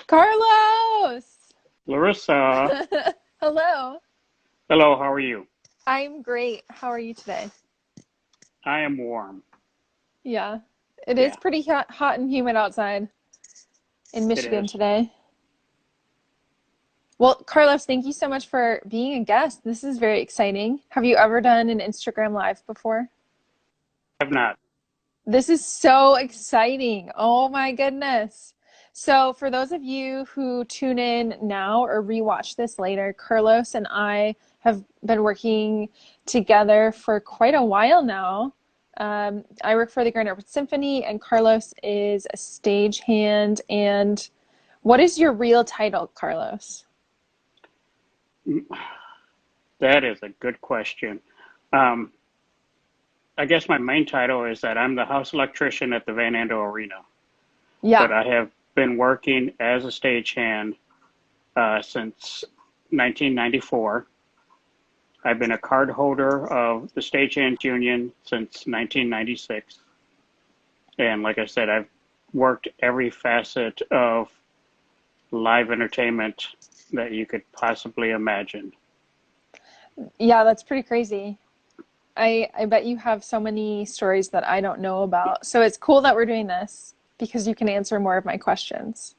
Carlos! Larissa, Hello. hello, how are you? I'm great. How are you today? I am warm. Yeah, it is Yeah, pretty hot and humid outside in it Michigan is. today. Well, Carlos, thank you so much for being a guest. This is very exciting. Have you ever done an Instagram Live before? I have not. This is so exciting. Oh my goodness. So, for those of you who tune in now or rewatch this later, Carlos and I have been working together for quite a while now. I work for the Grand Rapids Symphony, and Carlos is a stagehand. And what is your real title, Carlos? That is a good question. Um, I guess my main title is that I'm the house electrician at the Van Andel Arena, but Yeah. I have been working as a stagehand since 1994. I've been a card holder of the Stagehands Union since 1996. And like I said, I've worked every facet of live entertainment that you could possibly imagine. Yeah, that's pretty crazy. I bet you have so many stories that I don't know about. So it's cool that we're doing this because you can answer more of my questions.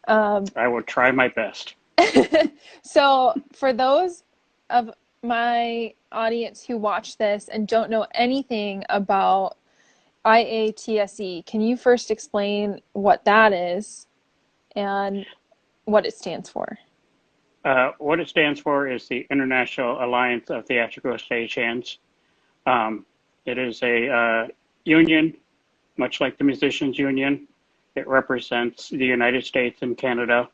Um, I will try my best. so for those of my audience who watch this and don't know anything about IATSE, can you first explain what that is and what it stands for? What it stands for is the International Alliance of Theatrical Stagehands. Um, it is a union, much like the Musicians Union. It represents the United States and Canada.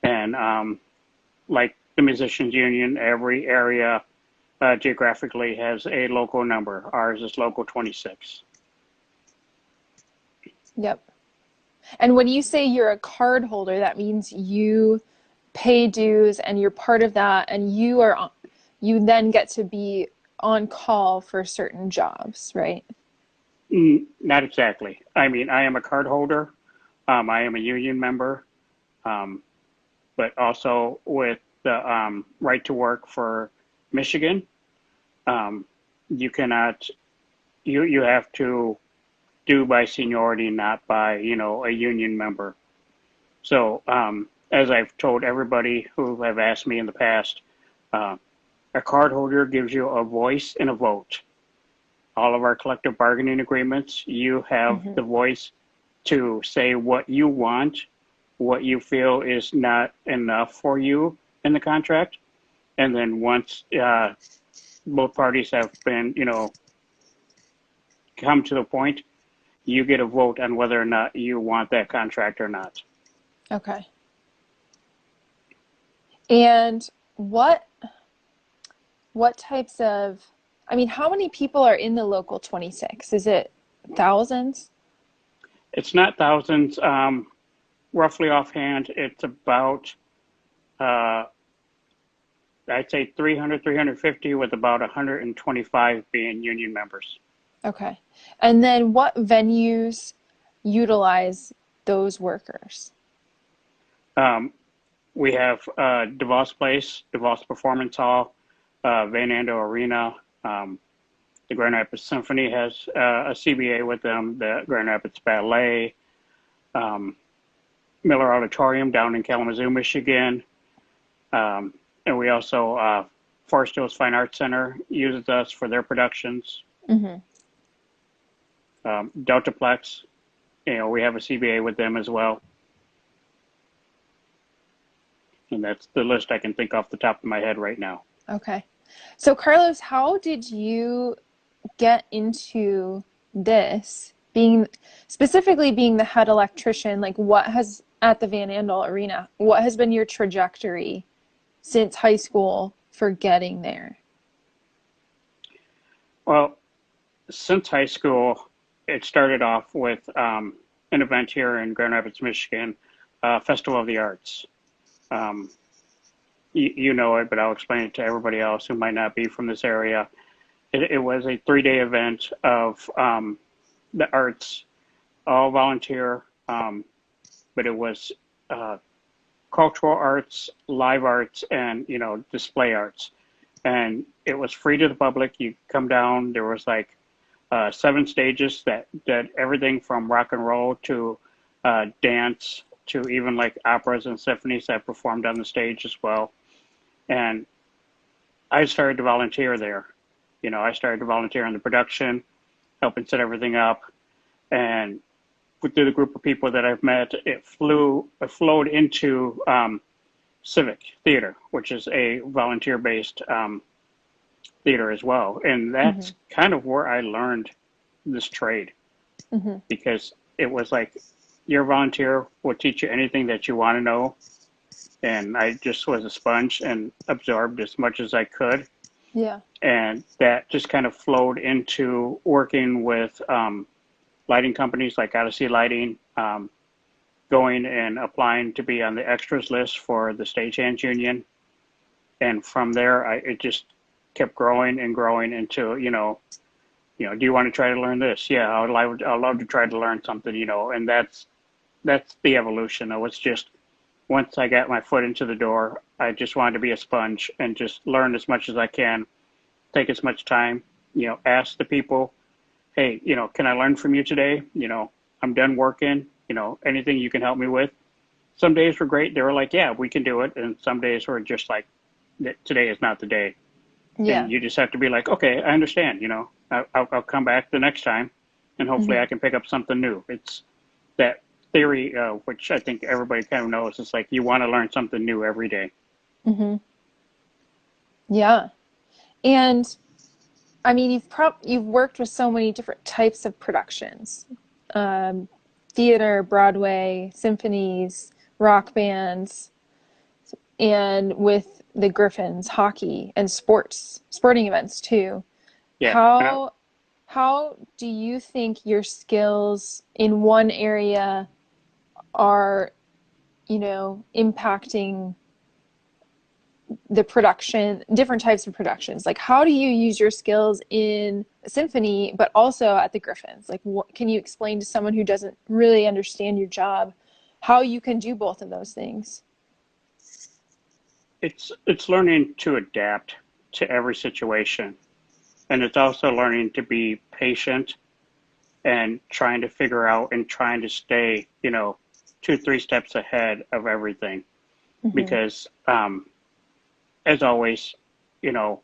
And like the Musicians Union, every area geographically has a local number. Ours is local 26. Yep. And when you say you're a card holder, that means you pay dues and you're part of that, and you then get to be on call for certain jobs, right? Not exactly. I mean, I am a card holder. I am a union member, um, but also with the right to work for Michigan, um, you cannot. You have to do by seniority, not by a union member. So as I've told everybody who have asked me in the past, uh, a card holder gives you a voice and a vote. All of our collective bargaining agreements, you have Hmm. the voice to say what you want, what you feel is not enough for you in the contract. And then once both parties have been, come to the point, you get a vote on whether or not you want that contract or not. Okay. And what what types of, I mean, how many people are in the local 26? Is it thousands? It's not thousands. Roughly offhand, it's about, uh, I'd say 300, 350, with about 125 being union members. Okay. And then what venues utilize those workers? Um, we have DeVos Place, DeVos Performance Hall, Van Andel Arena. The Grand Rapids Symphony has a CBA with them, the Grand Rapids Ballet, um, Miller Auditorium down in Kalamazoo, Michigan. Um, and we also, Forest Hills Fine Arts Center uses us for their productions. Hmm. Deltaplex, we have a CBA with them as well. And that's the list I can think off the top of my head right now. Okay. So, Carlos, how did you get into this? Being specifically being the head electrician, like what has at the Van Andel Arena, what has been your trajectory since high school for getting there? Well, since high school, it started off with an event here in Grand Rapids, Michigan, Festival of the Arts. Um, you know it, but I'll explain it to everybody else who might not be from this area. It was a 3-day event of the arts, all volunteer, but it was cultural arts, live arts, and display arts. And it was free to the public. You come down. There was like 7 stages that did everything from rock and roll to dance to even like operas and symphonies that performed on the stage as well. And I started to volunteer there. I started to volunteer in the production, helping set everything up, and through the group of people that I've met, it flowed into civic theater, which is a volunteer-based theater as well. And Mm-hmm. that's kind of where I learned this trade, Mm-hmm. because it was like your volunteer will teach you anything that you want to know. And I just was a sponge and absorbed as much as I could. Yeah. And that just kind of flowed into working with lighting companies like IATSE Lighting, going and applying to be on the extras list for the Stagehands Union. And from there, it just kept growing and growing into, do you want to try to learn this? Yeah, I'd love to try to learn something, and that's the evolution. It was just once I got my foot into the door, I just wanted to be a sponge and just learn as much as I can, take as much time, ask the people, hey, can I learn from you today? I'm done working, anything you can help me with. Some days were great. They were like, yeah, we can do it. And some days were just like, today is not the day. Yeah. And you just have to be like, okay, I understand, I'll come back the next time and hopefully Mm-hmm. I can pick up something new. It's that theory, which I think everybody kind of knows. It's like you want to learn something new every day. Mm-hmm. Yeah. And I mean, you've worked with so many different types of productions, um, theater, Broadway, symphonies, rock bands, and with the Griffins, hockey and sporting events too. Yeah. How how do you think your skills in one area are, impacting the production, different types of productions? Like, how do you use your skills in a symphony, but also at the Griffins? Like, what can you explain to someone who doesn't really understand your job how you can do both of those things? It's learning to adapt to every situation. And it's also learning to be patient and trying to figure out and trying to stay, 2, 3 steps ahead of everything. Mm-hmm. Because as always, you know,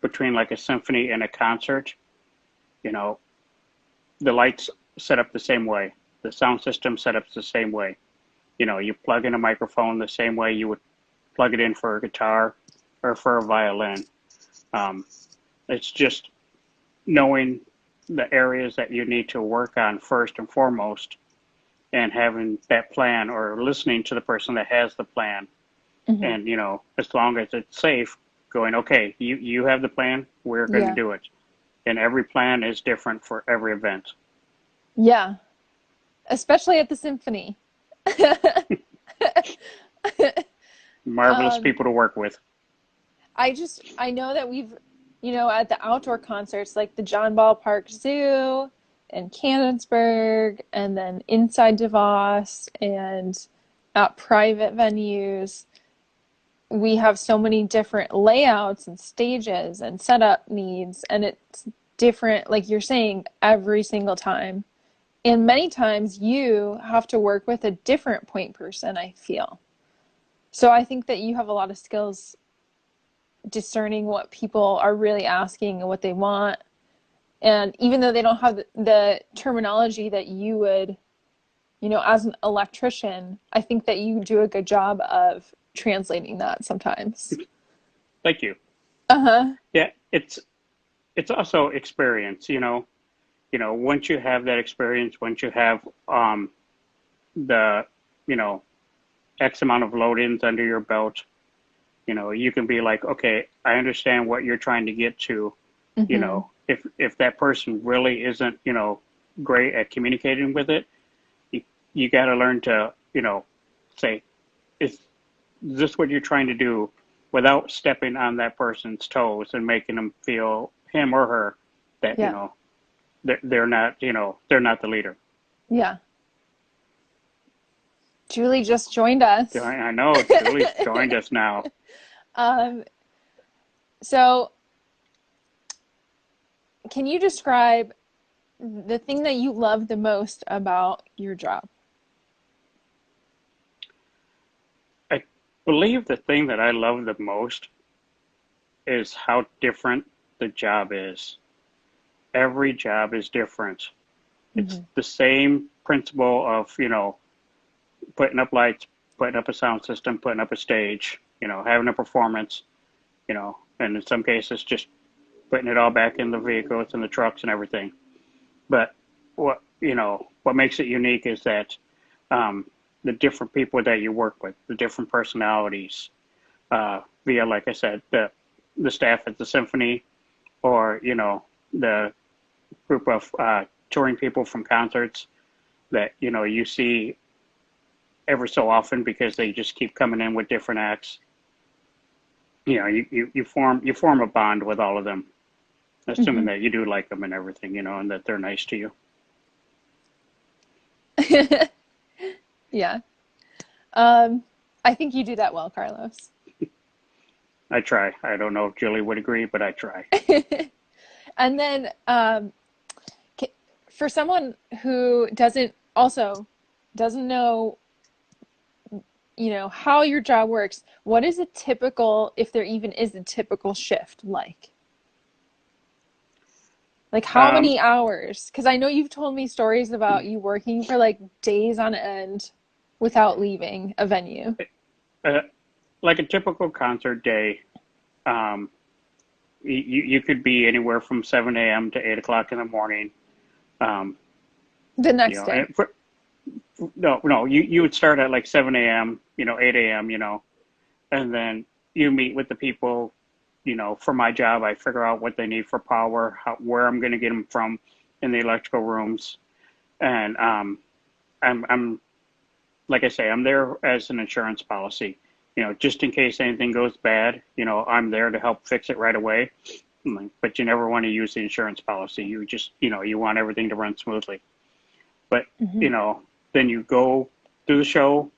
between like a symphony and a concert, you know, the lights set up the same way, the sound system set up the same way. You plug in a microphone the same way you would plug it in for a guitar or for a violin. Um, it's just knowing the areas that you need to work on first and foremost, and having that plan or listening to the person that has the plan. Mm-hmm. And, as long as it's safe, going, okay, you have the plan, we're going to Yeah. do it. And every plan is different for every event. Yeah. Especially at the symphony. Marvelous um, people to work with. I know that we've, at the outdoor concerts like the John Ballpark Zoo and Canonsburg, and then inside DeVos and at private venues, we have so many different layouts and stages and setup needs, and it's different, like you're saying, every single time. And many times you have to work with a different point person, I feel. So I think that you have a lot of skills discerning what people are really asking and what they want. And even though they don't have the terminology that you would, as an electrician, I think that you do a good job of translating that sometimes. Thank you. Uh-huh. Yeah, it's also experience, once you have that experience, once you have the, you know, X amount of load-ins under your belt, you can be like, okay, I understand what you're trying to get to. Mm-hmm. If that person really isn't, great at communicating with it, you got to learn to, say, is this what you're trying to do, without stepping on that person's toes and making them feel, him or her, that, Yeah. they're not, they're not the leader. Yeah. Julie just joined us. I know Julie's joined us now. um, so, can you describe the thing that you love the most about your job? I believe the thing that I love the most is how different the job is. Every job is different. It's Hmm. the same principle of, putting up lights, putting up a sound system, putting up a stage, having a performance, and in some cases just putting it all back in the vehicles and the trucks and everything. But what makes it unique is that the different people that you work with, the different personalities, via, like I said, the staff at the symphony, or the group of touring people from concerts that you see every so often because they just keep coming in with different acts. You form a bond with all of them, assuming Hmm. that you do like them and everything, and that they're nice to you. Yeah. Um, I think you do that well, Carlos. I try. I don't know if Julie would agree, but I try. And then for someone who doesn't know, how your job works, what is a typical, if there even is a typical shift like? Like how Um, many hours? Because I know you've told me stories about you working for like days on end without leaving a venue. uh, like a typical concert day, um, you could be anywhere from 7 a.m. to 8 o'clock in the morning. Um, The next day. and no, you would start at like 7 a.m., 8 a.m., and then you meet with the people. For my job, I figure out what they need for power, where I'm going to get them from in the electrical rooms, and I'm like I say, I'm there as an insurance policy. Just in case anything goes bad, I'm there to help fix it right away. But you never want to use the insurance policy. You just, you want everything to run smoothly. But, Hmm. you know, then you go do the show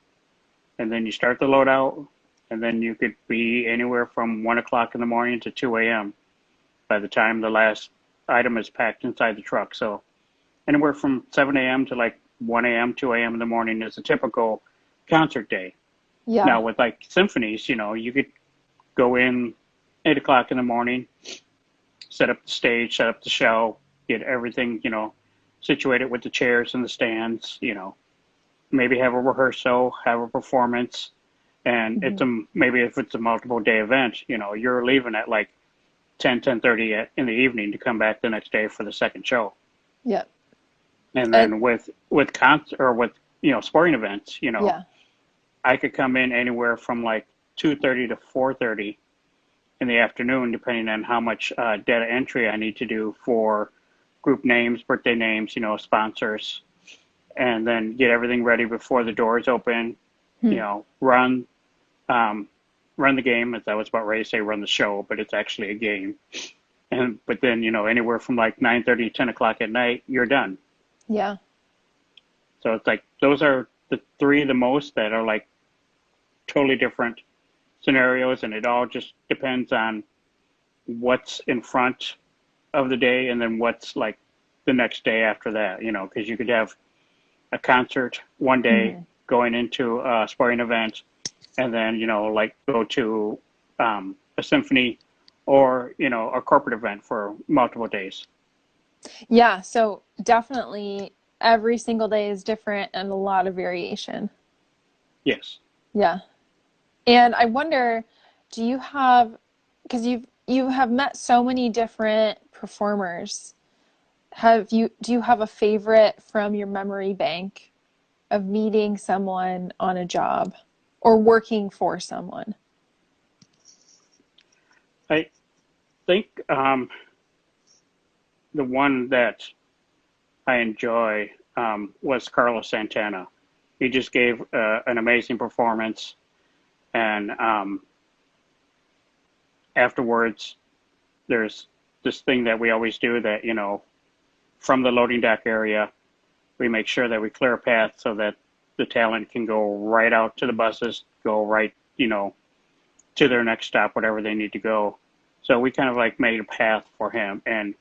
and then you start the loadout and then you could be anywhere from 1 o'clock in the morning to 2 a.m. by the time the last item is packed inside the truck. So anywhere from 7 a.m. to like 1 a.m., 2 a.m. in the morning is a typical concert day. Yeah. Now with like symphonies, you could go in 8 o'clock in the morning, set up the stage, set up the show, get everything, situated with the chairs and the stands, maybe have a rehearsal, have a performance, and Hmm. maybe if it's a multiple day event, you're leaving at like 10:30 in the evening to come back the next day for the second show. Yeah. And And then with concert or with sporting events, yeah. I could come in anywhere from like 2:30 to 4:30 in the afternoon, depending on how much data entry I need to do for group names, birthday names, sponsors, and then get everything ready before the doors open. Hmm. Run um, run the game. As I was about ready to say, run the show, but it's actually a game. And but then anywhere from like 9:30, 10 o'clock at night, you're done. Yeah. So it's like those are the three the most that are like totally different scenarios, and it all just depends on what's in front of the day and then what's like the next day after that, because you could have a concert one day Hmm. going into a sporting event and then, like go to a symphony or, a corporate event for multiple days. Yeah. So definitely every single day is different and a lot of variation. Yes. Yeah. And I wonder, do you have, because you have met so many different performers, do you have a favorite from your memory bank of meeting someone on a job or working for someone? I think the one that I enjoy was Carlos Santana. He just gave an amazing performance. And afterwards, there's this thing that we always do that, from the loading dock area, we make sure that we clear a path so that the talent can go right out to the buses, go right, to their next stop, whatever they need to go. So we kind of like made a path for him, and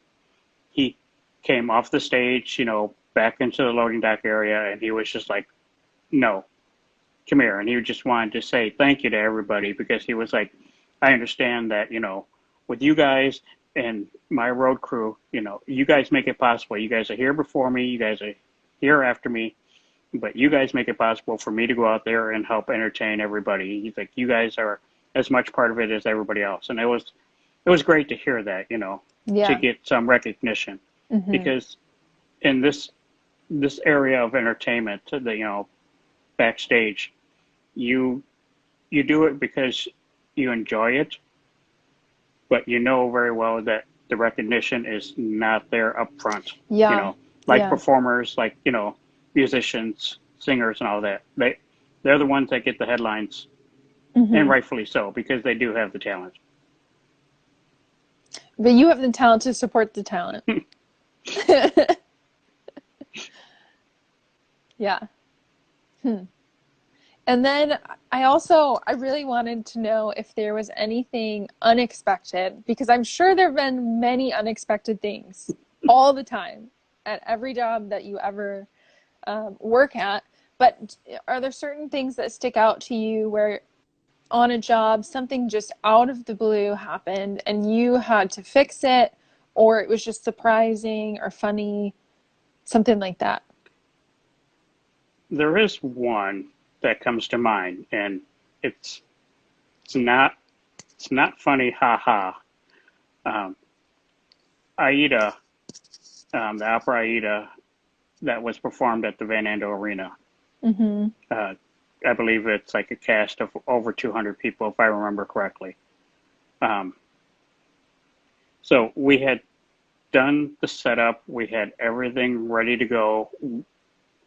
he came off the stage, back into the loading dock area, and he was just like, "No, come here." And he just wanted to say thank you to everybody, because he was like, "I understand that, with you guys and my road crew, you guys make it possible. You guys are here before me, you guys are here after me, but you guys make it possible for me to go out there and help entertain everybody. He's like, you guys are as much part of it as everybody else." And it was great to hear that, to Yeah. get some recognition, Hmm. because in this area of entertainment, backstage, you you do it because you enjoy it, but you know very well that the recognition is not there up front. You Yeah. know, like Yeah. performers, like musicians, singers, and all that. They're the ones that get the headlines, and Hmm. rightfully so, because they do have the talent. But you have the talent to support the talent. Yeah. Hmm. And then I really wanted to know if there was anything unexpected, because I'm sure there have been many unexpected things all the time at every job that you ever work at. But are there certain things that stick out to you where on a job something just out of the blue happened and you had to fix it, or it was just surprising or funny, something like that? There is one that comes to mind, and it's it's not it's not funny, ha ha. Um, Aida, the opera Aida, that was performed at the Van Andel Arena. Mm-hmm. Uh, I believe it's like a cast of over 200 people, if I remember correctly. Um, so we had done the setup, we had everything ready to go.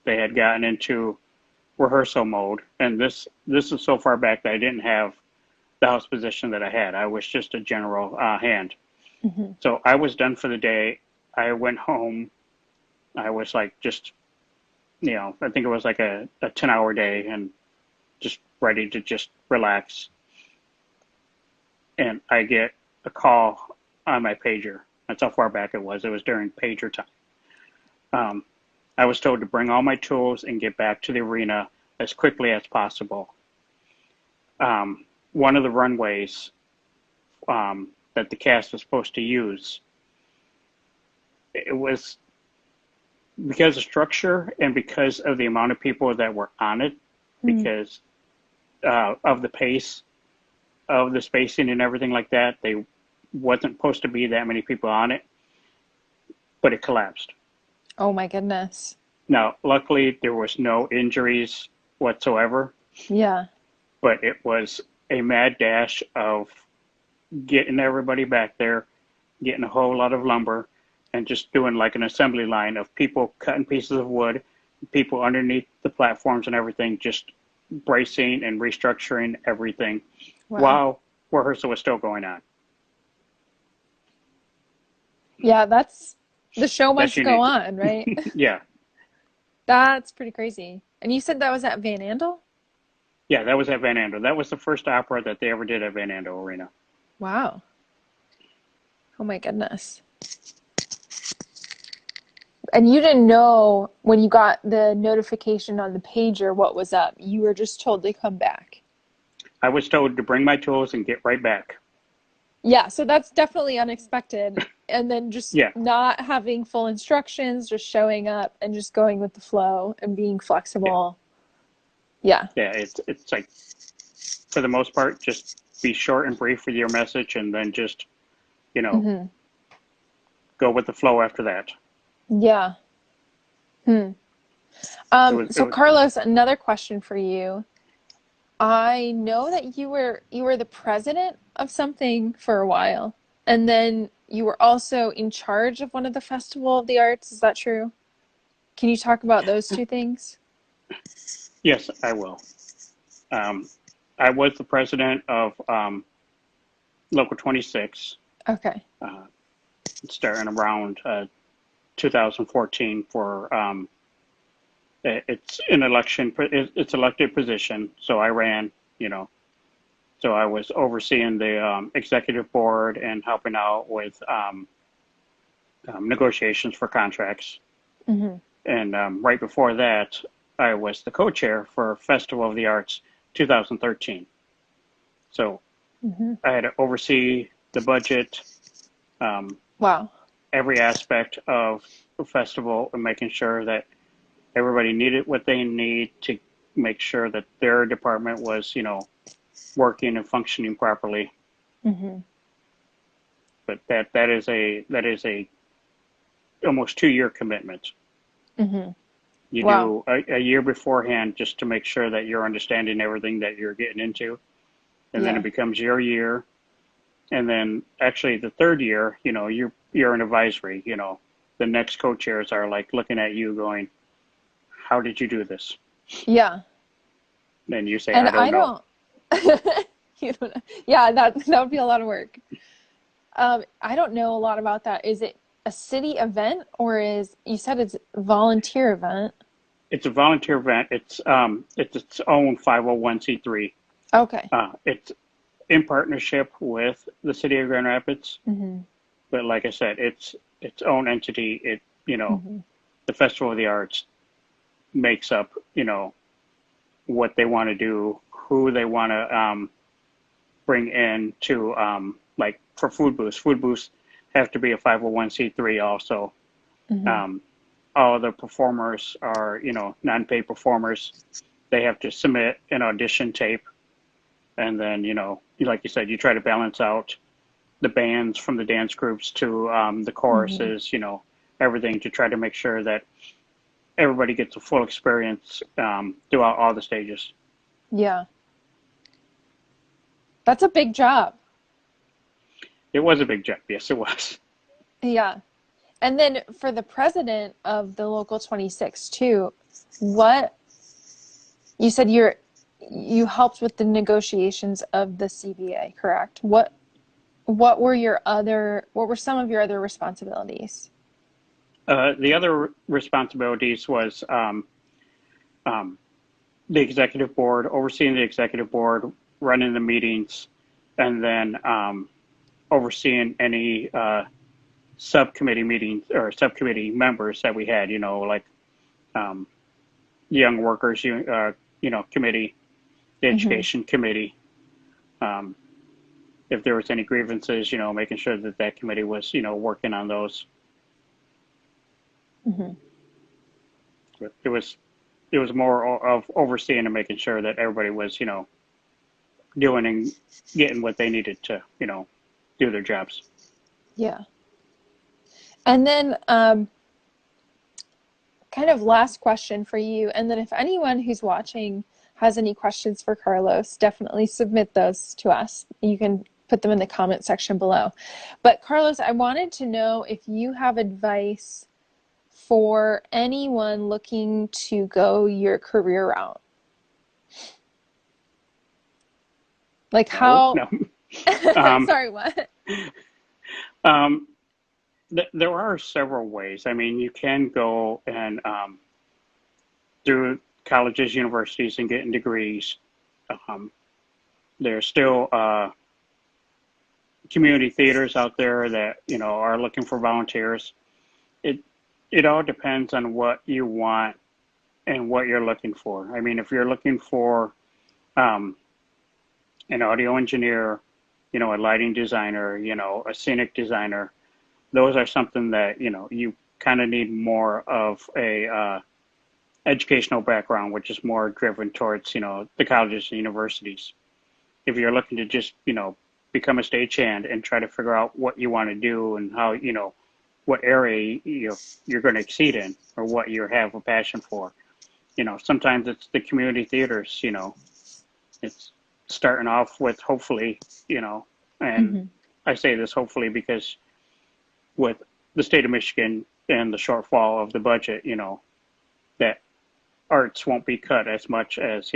They had gotten into rehearsal mode, and this is so far back that I didn't have the house position that I had. I was just a general hand. Mm-hmm. So I was done for the day. I went home. I was like just, I think it was like a 10-hour day, and just ready to just relax. And I get a call on my pager. That's how far back it was. It was during pager time. Um, I was told to bring all my tools and get back to the arena as quickly as possible. One of the runways that the cast was supposed to use, it was because of structure and because of the amount of people that were on it, Mm-hmm. because of the pace of the spacing and everything like that. They wasn't supposed to be that many people on it, but it collapsed. Oh my goodness. Now, luckily, there was no injuries whatsoever, Yeah. but it was a mad dash of getting everybody back there, getting a whole lot of lumber, and just doing like an assembly line of people cutting pieces of wood, people underneath the platforms and everything, just bracing and restructuring everything Wow. while rehearsal was still going on. Yeah, that's the show That's must go unique. on, right? Yeah. That's pretty crazy. And you said that was at Van Andel? Yeah, that was at Van Andel. That was the first opera that they ever did at Van Andel Arena. Wow. Oh my goodness. And you didn't know when you got the notification on the pager what was up. You were just told to come back. I was told to bring my tools and get right back. Yeah, so that's definitely unexpected. And then just Yeah, not having full instructions, just showing up and just going with the flow and being yeah, flexible. Yeah. yeah. It's like, for the most part, just be short and brief with your message, and then just you know Hmm. go with the flow after that. Yeah. Hmm. It was it So was Carlos, another question for you. I know that you were the president of something for a while, and then you were also in charge of one of the Festival of the Arts. Is that true? Can you talk about those two things? Yes, I will. Um, I was the president of Local 26, Okay. uh, starting around 2014 for It's an election, it's elected position. So I ran, you know, so I was overseeing the executive board and helping out with negotiations for contracts. Hmm. And right before that, I was the co-chair for Festival of the Arts 2013. So Hmm. I had to oversee the budget, um, Wow. every aspect of the festival, and making sure that everybody needed what they need to make sure that their department was, working and functioning properly. Hmm. But that is a almost 2 year commitment. Hmm. You Wow. do a year beforehand just to make sure that you're understanding everything that you're getting into, and then it Yeah. becomes your year. And then actually the third year, you're an advisory. The next co-chairs are like looking at you, going, "How did you do this?" Yeah. Then you say, And "I don't I know." don't, you don't know. Yeah, that would be a lot of work. I don't know a lot about that. Is it a city event or you said it's a volunteer event? It's a volunteer event. It's its own 501(c)(3). Okay. It's in partnership with the city of Grand Rapids, Hmm. but like I said, it's its own entity. Hmm. The Festival of the Arts makes up, what they want to do, who they want to bring in to, like for food booths. Food booths have to be a 501(c)(3) also. Hmm. Um, all of the performers are, non-paid performers. They have to submit an audition tape, and then, like you said, you try to balance out the bands from the dance groups to the Hmm. choruses, everything to try to make sure that everybody gets a full experience throughout all the stages. Yeah. That's a big job. It was a big jump. Yes, it was. Yeah. And then for the president of the local 26 too, what you said you helped with the negotiations of the CBA, correct? What were some of your other responsibilities? The other responsibilities was um, the executive board, overseeing the executive board, running the meetings, and then overseeing any subcommittee meetings or subcommittee members that we had. Like um, young workers, committee, the Hmm. education committee. Um, if there was any grievances, making sure that that committee was, working on those. Hmm. But it was more of overseeing and making sure that everybody was, doing and getting what they needed to, do their jobs. Yeah. And then kind of last question for you. And then if anyone who's watching has any questions for Carlos, definitely submit those to us. You can put them in the comment section below. But Carlos, I wanted to know if you have advice for anyone looking to go your career route. Like No, how, no. Um, sorry, what? um, there are several ways. I mean, you can go and through colleges, universities, and getting degrees. Um, there's still community theaters out there that are looking for volunteers. It it all depends on what you want and what you're looking for. I mean, if you're looking for um, an audio engineer, a lighting designer, a scenic designer, those are something that you kind of need more of a educational background, which is more driven towards the colleges and universities. If you're looking to just become a stagehand and try to figure out what you want to do and how what area you're going to exceed in or what you have a passion for, sometimes it's the community theaters. It's starting off with hopefully, and Hmm. I say this hopefully because with the state of Michigan and the shortfall of the budget, that arts won't be cut as much as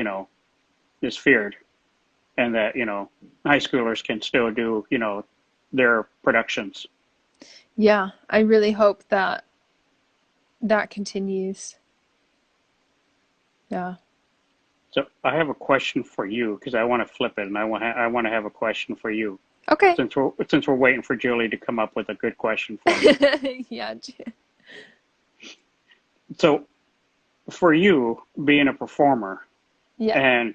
is feared, and that high schoolers can still do their productions. Yeah, I really hope that that continues. Yeah. So I have a question for you because I want to flip it, and I want to have a question for you Okay. since we're waiting for Julie to come up with a good question for me. Yeah. So for you being a performer Yeah. and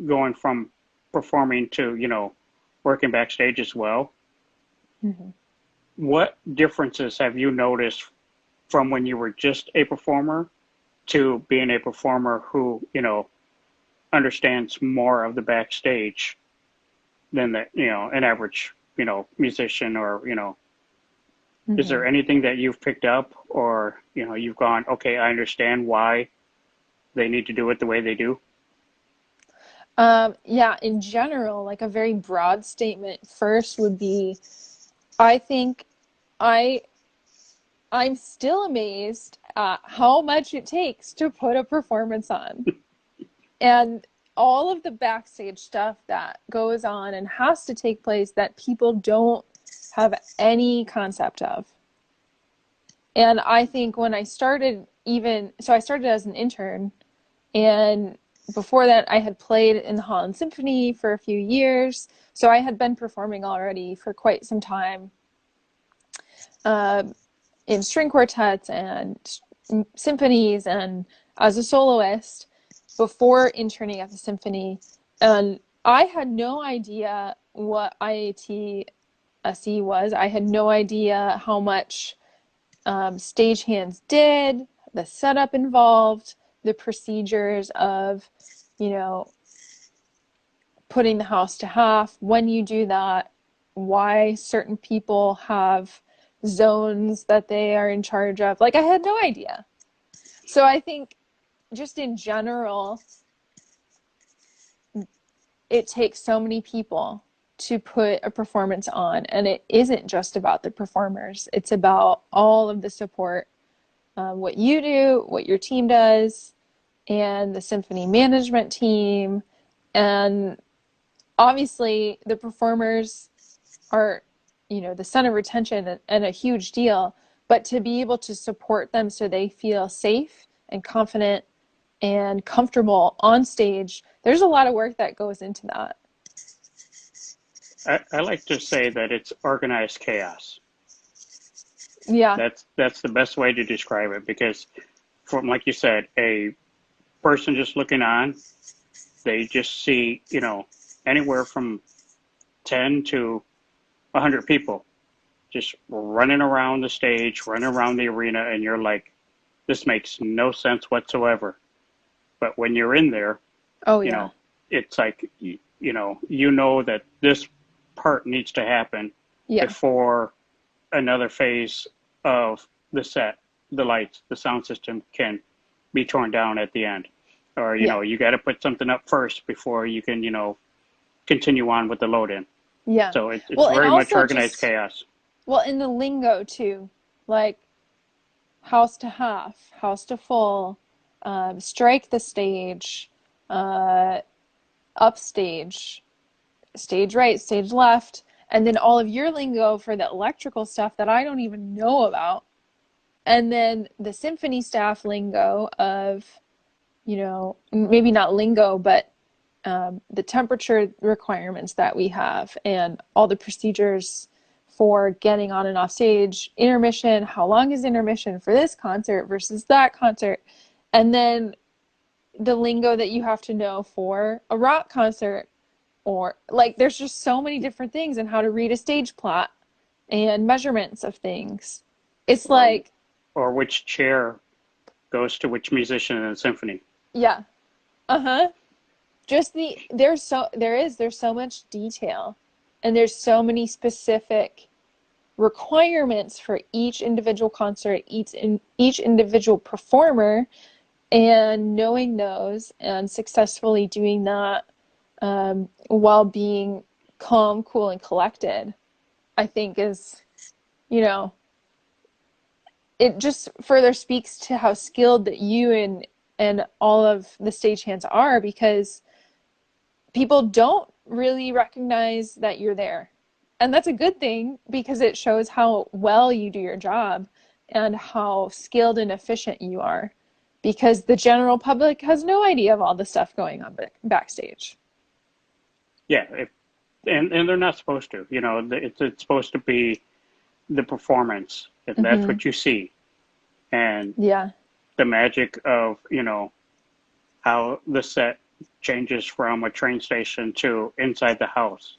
going from performing to, working backstage as well, Mhm. what differences have you noticed from when you were just a performer to being a performer who, understands more of the backstage than an average, musician or, is there Mhm. anything that you've picked up or, you've gone, okay, I understand why they need to do it the way they do? Yeah, in general, like a very broad statement first would be I think I I'm still amazed at how much it takes to put a performance on. And all of the backstage stuff that goes on and has to take place that people don't have any concept of. And I think when I started, I started as an intern, and before that, I had played in the Holland Symphony for a few years. So I had been performing already for quite some time, uh, in string quartets and symphonies and as a soloist before interning at the symphony. And I had no idea what IATSE was. I had no idea how much stagehands did, the setup involved, the procedures of, you know, putting the house to half, when you do that, why certain people have zones that they are in charge of. Like, I had no idea. So I think just in general, it takes so many people to put a performance on. And it isn't just about the performers, it's about all of the support, what you do, what your team does, and the symphony management team. And obviously, the performers are, the center of retention and a huge deal. But to be able to support them so they feel safe and confident and comfortable on stage, there's a lot of work that goes into that. I like to say that it's organized chaos. Yeah, That's the best way to describe it because, from like you said, a person just looking on, they just see, anywhere from 10 to 100 people just running around the stage, running around the arena, and you're like, this makes no sense whatsoever. But when you're in there, oh you yeah, know, it's like, that this part needs to happen yeah, before another phase of the set, the lights, the sound system can be torn down at the end. Or, yeah, you got to put something up first before you can, continue on with the load in. yeah. So it's Well, and very much also organized just, chaos. well, in the lingo too, like house to half, house to full, strike the stage, uh, upstage, stage right, stage left, and then all of your lingo for the electrical stuff that I don't even know about. And then the symphony staff lingo of, maybe not lingo, but the temperature requirements that we have and all the procedures for getting on and off stage, intermission, how long is intermission for this concert versus that concert, and then the lingo that you have to know for a rock concert, or like there's just so many different things and how to read a stage plot and measurements of things. It's or like, or which chair goes to which musician in the symphony. yeah, uh-huh. Just there's so much detail, and there's so many specific requirements for each individual concert, each individual performer, and knowing those and successfully doing that, while being calm, cool, and collected, I think is, you know, it just further speaks to how skilled that you and all of the stagehands are, because people don't really recognize that you're there. And that's a good thing because it shows how well you do your job and how skilled and efficient you are. because the general public has no idea of all the stuff going on backstage. Yeah, and they're not supposed to. It's supposed to be the performance, and that's Mm-hmm. what you see, and Yeah. the magic of how the set changes from a train station to inside the house,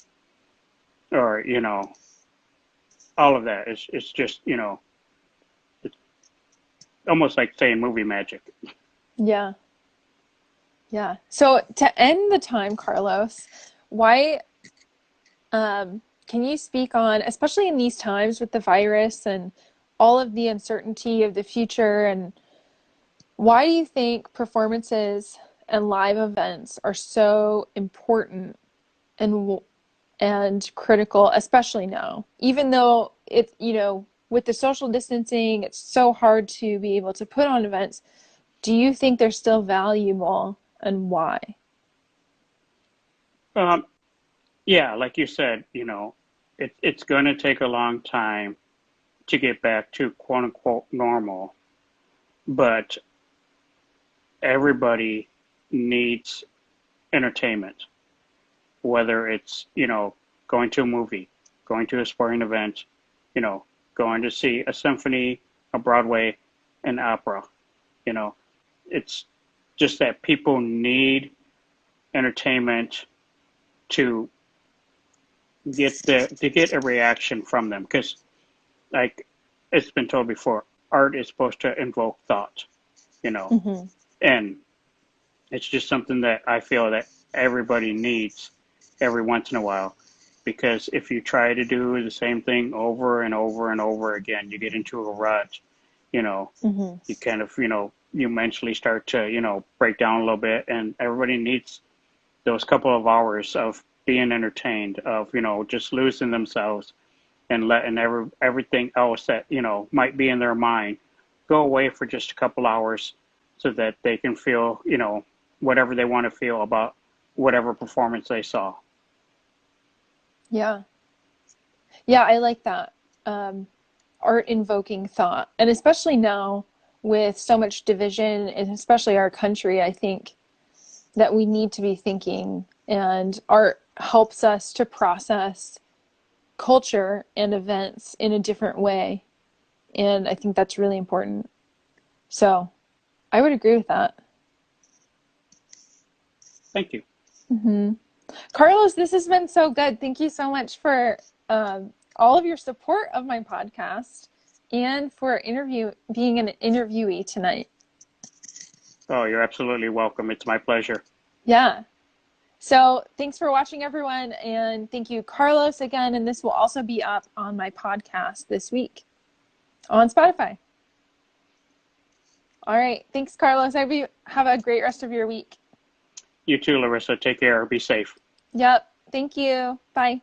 or all of that. It's just it's almost like saying movie magic. Yeah. Yeah. So to end the time, Carlos, why can you speak on, especially in these times with the virus and all of the uncertainty of the future, and why do you think performances and live events are so important and critical, especially now, even though with the social distancing, it's so hard to be able to put on events. Do you think they're still valuable, and why? Um, yeah, like you said, it's going to take a long time to get back to quote unquote normal, but everybody needs entertainment, whether it's, going to a movie, going to a sporting event, you know, going to see a symphony, a Broadway, an opera. You know, it's just that people need entertainment to get a reaction from them, because like it's been told before, art is supposed to invoke thought, you know, Mm-hmm. and it's just something that I feel that everybody needs every once in a while. Because if you try to do the same thing over and over and over again, you get into a rut. You know, Mm-hmm. you kind of, you mentally start to, break down a little bit, and everybody needs those couple of hours of being entertained, of, just losing themselves and letting everything else that, might be in their mind go away for just a couple hours so that they can feel, whatever they want to feel about whatever performance they saw. Yeah. Yeah, I like that. Um, Art invoking thought. And especially now with so much division, and especially our country, I think that we need to be thinking, and art helps us to process culture and events in a different way. And I think that's really important. So I would agree with that. Thank you. Hmm. Carlos, this has been so good. Thank you so much for all of your support of my podcast and for being an interviewee tonight. Oh, you're absolutely welcome. It's my pleasure. Yeah. So thanks for watching, everyone. And thank you, Carlos, again. And this will also be up on my podcast this week on Spotify. All right. Thanks, Carlos. I hope you have a great rest of your week. You too, Larissa. Take care. Be safe. Yep. Thank you. Bye.